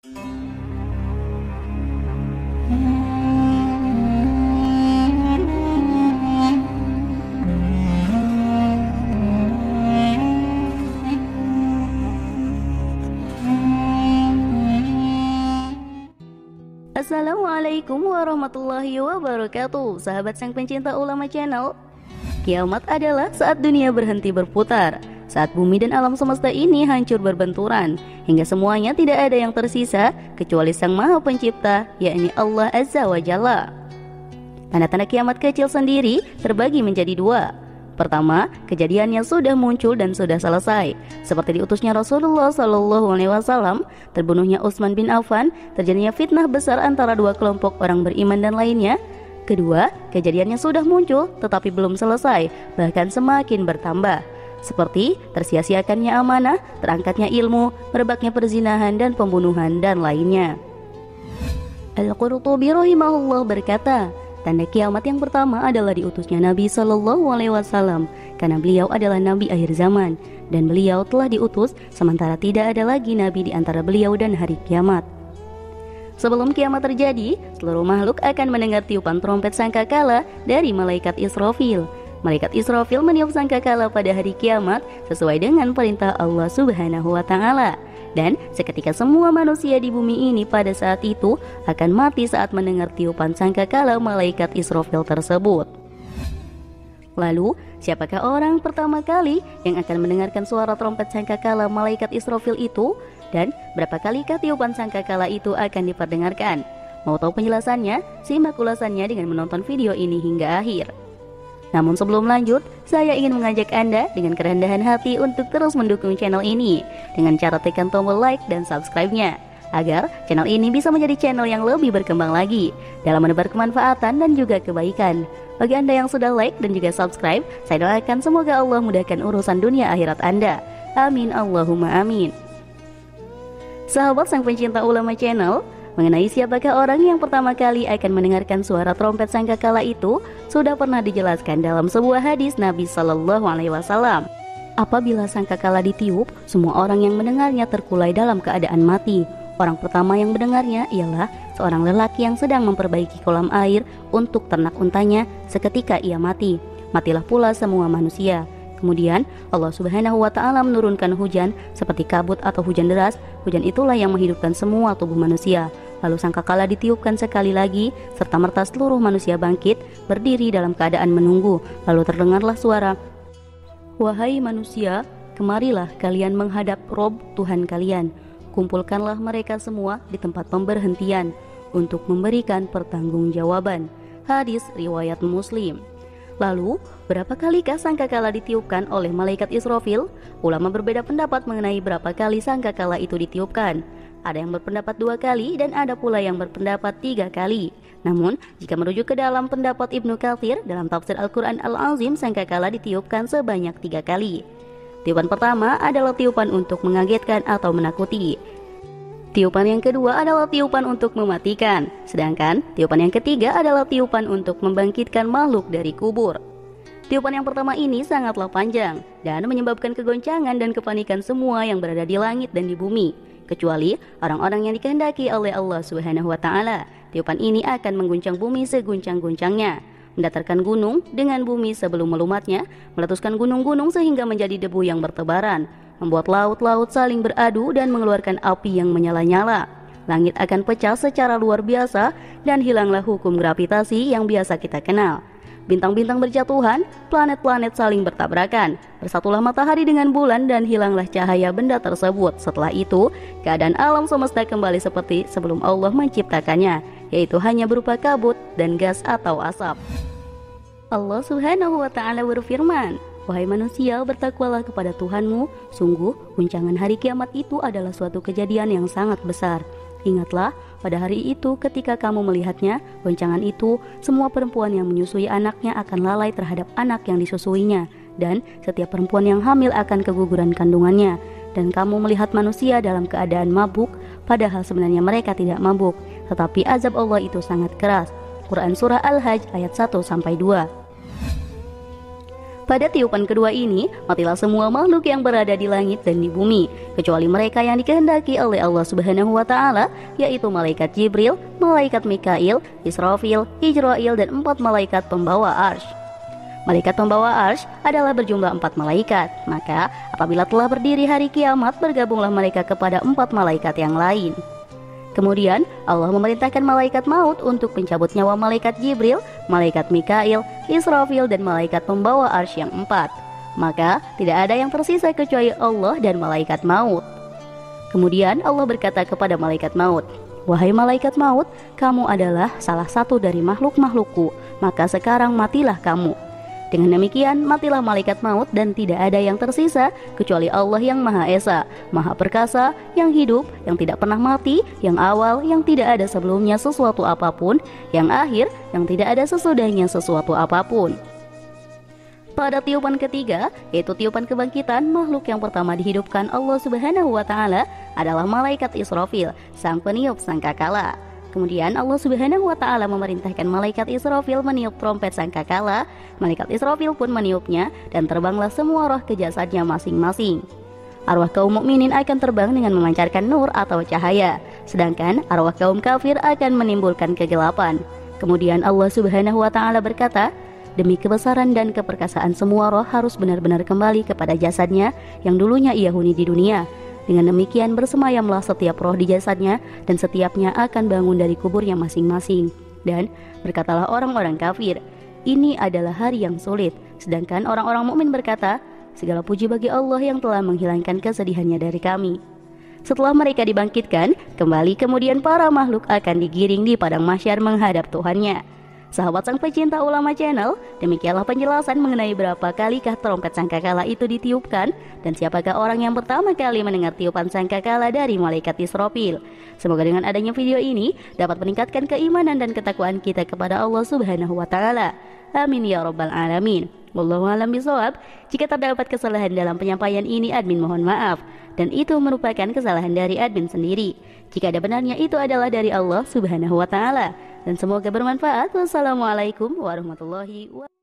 Assalamualaikum warahmatullahi wabarakatuh. Sahabat sang pencinta ulama channel, kiamat adalah saat dunia berhenti berputar, saat bumi dan alam semesta ini hancur berbenturan, hingga semuanya tidak ada yang tersisa kecuali Sang Maha Pencipta, yakni Allah Azza wa Jalla. Tanda-tanda kiamat kecil sendiri terbagi menjadi dua. Pertama, kejadian yang sudah muncul dan sudah selesai, seperti diutusnya Rasulullah SAW, terbunuhnya Utsman bin Affan, terjadinya fitnah besar antara dua kelompok orang beriman dan lainnya. Kedua, kejadian yang sudah muncul tetapi belum selesai, bahkan semakin bertambah, seperti tersia-siakannya amanah, terangkatnya ilmu, merebaknya perzinahan dan pembunuhan dan lainnya. Al-Qurtubi rahimahullah berkata, tanda kiamat yang pertama adalah diutusnya Nabi SAW, karena beliau adalah Nabi akhir zaman, dan beliau telah diutus sementara tidak ada lagi Nabi di antara beliau dan hari kiamat. Sebelum kiamat terjadi, seluruh makhluk akan mendengar tiupan trompet sangkakala dari malaikat Israfil. Malaikat Israfil meniup sangkakala pada hari kiamat sesuai dengan perintah Allah Subhanahu wa Ta'ala. Dan seketika semua manusia di bumi ini pada saat itu akan mati saat mendengar tiupan sangkakala malaikat Israfil tersebut. Lalu, siapakah orang pertama kali yang akan mendengarkan suara trompet sangkakala malaikat Israfil itu? Dan berapa kalikah tiupan sangkakala itu akan diperdengarkan? Mau tahu penjelasannya? Simak ulasannya dengan menonton video ini hingga akhir. Namun sebelum lanjut, saya ingin mengajak Anda dengan kerendahan hati untuk terus mendukung channel ini dengan cara tekan tombol like dan subscribe-nya, agar channel ini bisa menjadi channel yang lebih berkembang lagi dalam menebar kemanfaatan dan juga kebaikan. Bagi Anda yang sudah like dan juga subscribe, saya doakan semoga Allah mudahkan urusan dunia akhirat Anda. Amin Allahumma amin. Sahabat sang pencinta ulama channel, mengenai siapakah orang yang pertama kali akan mendengarkan suara trompet sangkakala itu sudah pernah dijelaskan dalam sebuah hadis Nabi SAW. Apabila sangkakala ditiup, semua orang yang mendengarnya terkulai dalam keadaan mati. Orang pertama yang mendengarnya ialah seorang lelaki yang sedang memperbaiki kolam air untuk ternak untanya. Seketika ia mati, matilah pula semua manusia. Kemudian Allah Subhanahu wa Ta'ala menurunkan hujan seperti kabut atau hujan deras. Hujan itulah yang menghidupkan semua tubuh manusia. Lalu sangkakala ditiupkan sekali lagi, serta merta seluruh manusia bangkit, berdiri dalam keadaan menunggu. Lalu terdengarlah suara, "Wahai manusia, kemarilah kalian menghadap Rob Tuhan kalian. Kumpulkanlah mereka semua di tempat pemberhentian untuk memberikan pertanggungjawaban." Hadis riwayat Muslim. Lalu, berapa kalikah sangkakala ditiupkan oleh malaikat Israfil? Ulama berbeda pendapat mengenai berapa kali sangkakala itu ditiupkan. Ada yang berpendapat 2 kali dan ada pula yang berpendapat 3 kali. Namun, jika merujuk ke dalam pendapat Ibnu Katsir dalam tafsir Al-Quran Al-Azim, sangkakala ditiupkan sebanyak 3 kali. Tiupan pertama adalah tiupan untuk mengagetkan atau menakuti. Tiupan yang kedua adalah tiupan untuk mematikan. Sedangkan tiupan yang ketiga adalah tiupan untuk membangkitkan makhluk dari kubur. Tiupan yang pertama ini sangatlah panjang dan menyebabkan kegoncangan dan kepanikan semua yang berada di langit dan di bumi, kecuali orang-orang yang dikehendaki oleh Allah Subhanahu wa Ta'ala. Tiupan ini akan mengguncang bumi seguncang-guncangnya, mendatarkan gunung dengan bumi sebelum melumatnya, meletuskan gunung-gunung sehingga menjadi debu yang bertebaran, membuat laut-laut saling beradu dan mengeluarkan api yang menyala-nyala. Langit akan pecah secara luar biasa dan hilanglah hukum gravitasi yang biasa kita kenal. Bintang-bintang berjatuhan, planet-planet saling bertabrakan, bersatulah matahari dengan bulan dan hilanglah cahaya benda tersebut. Setelah itu, keadaan alam semesta kembali seperti sebelum Allah menciptakannya, yaitu hanya berupa kabut dan gas atau asap. Allah Subhanahu wa Ta'ala berfirman, "Wahai manusia, bertakwalah kepada Tuhanmu. Sungguh, guncangan hari kiamat itu adalah suatu kejadian yang sangat besar. Ingatlah, pada hari itu ketika kamu melihatnya, goncangan itu, semua perempuan yang menyusui anaknya akan lalai terhadap anak yang disusuinya, dan setiap perempuan yang hamil akan keguguran kandungannya. Dan kamu melihat manusia dalam keadaan mabuk, padahal sebenarnya mereka tidak mabuk, tetapi azab Allah itu sangat keras." Quran Surah Al-Hajj ayat 1-2. Pada tiupan kedua ini, matilah semua makhluk yang berada di langit dan di bumi, kecuali mereka yang dikehendaki oleh Allah Subhanahu wa Ta'ala, yaitu malaikat Jibril, malaikat Mikail, Israfil, Ijrail, dan 4 malaikat pembawa arsy. Malaikat pembawa arsy adalah berjumlah 4 malaikat. Maka apabila telah berdiri hari kiamat, bergabunglah mereka kepada 4 malaikat yang lain. Kemudian Allah memerintahkan malaikat maut untuk mencabut nyawa malaikat Jibril, malaikat Mikail, Israfil, dan malaikat pembawa arsy yang 4. Maka tidak ada yang tersisa kecuali Allah dan malaikat maut. Kemudian Allah berkata kepada malaikat maut, "Wahai malaikat maut, kamu adalah salah satu dari makhluk-makhlukku, maka sekarang matilah kamu." Dengan demikian matilah malaikat maut dan tidak ada yang tersisa kecuali Allah yang Maha Esa, Maha Perkasa, yang hidup, yang tidak pernah mati, yang awal, yang tidak ada sebelumnya sesuatu apapun, yang akhir, yang tidak ada sesudahnya sesuatu apapun. Pada tiupan ketiga, yaitu tiupan kebangkitan, makhluk yang pertama dihidupkan Allah Subhanahu wa Ta'ala adalah malaikat Israfil, sang peniup sangkakala. Kemudian Allah Subhanahu wa Ta'ala memerintahkan malaikat Israfil meniup trompet sangkakala. Malaikat Israfil pun meniupnya dan terbanglah semua roh ke jasadnya masing-masing. Arwah kaum mukminin akan terbang dengan memancarkan nur atau cahaya, sedangkan arwah kaum kafir akan menimbulkan kegelapan. Kemudian Allah Subhanahu wa Ta'ala berkata, "Demi kebesaran dan keperkasaan semua roh harus benar-benar kembali kepada jasadnya yang dulunya ia huni di dunia. Dengan demikian bersemayamlah setiap roh di jasadnya dan setiapnya akan bangun dari kuburnya masing-masing." Dan berkatalah orang-orang kafir, "Ini adalah hari yang sulit." Sedangkan orang-orang mukmin berkata, "Segala puji bagi Allah yang telah menghilangkan kesedihannya dari kami." Setelah mereka dibangkitkan, kembali kemudian para makhluk akan digiring di padang mahsyar menghadap Tuhannya. Sahabat sang pecinta ulama channel, demikianlah penjelasan mengenai berapa kalikah trompet sangkakala itu ditiupkan dan siapakah orang yang pertama kali mendengar tiupan sangkakala dari malaikat Israfil. Semoga dengan adanya video ini dapat meningkatkan keimanan dan ketakwaan kita kepada Allah Subhanahu wa Ta'ala. Amin ya rabbal alamin. Wallahu a'lam bishawab. Jika terdapat kesalahan dalam penyampaian ini, admin mohon maaf, dan itu merupakan kesalahan dari admin sendiri. Jika ada benarnya, itu adalah dari Allah Subhanahu wa Ta'ala. Dan semoga bermanfaat. Wassalamualaikum warahmatullahi wabarakatuh.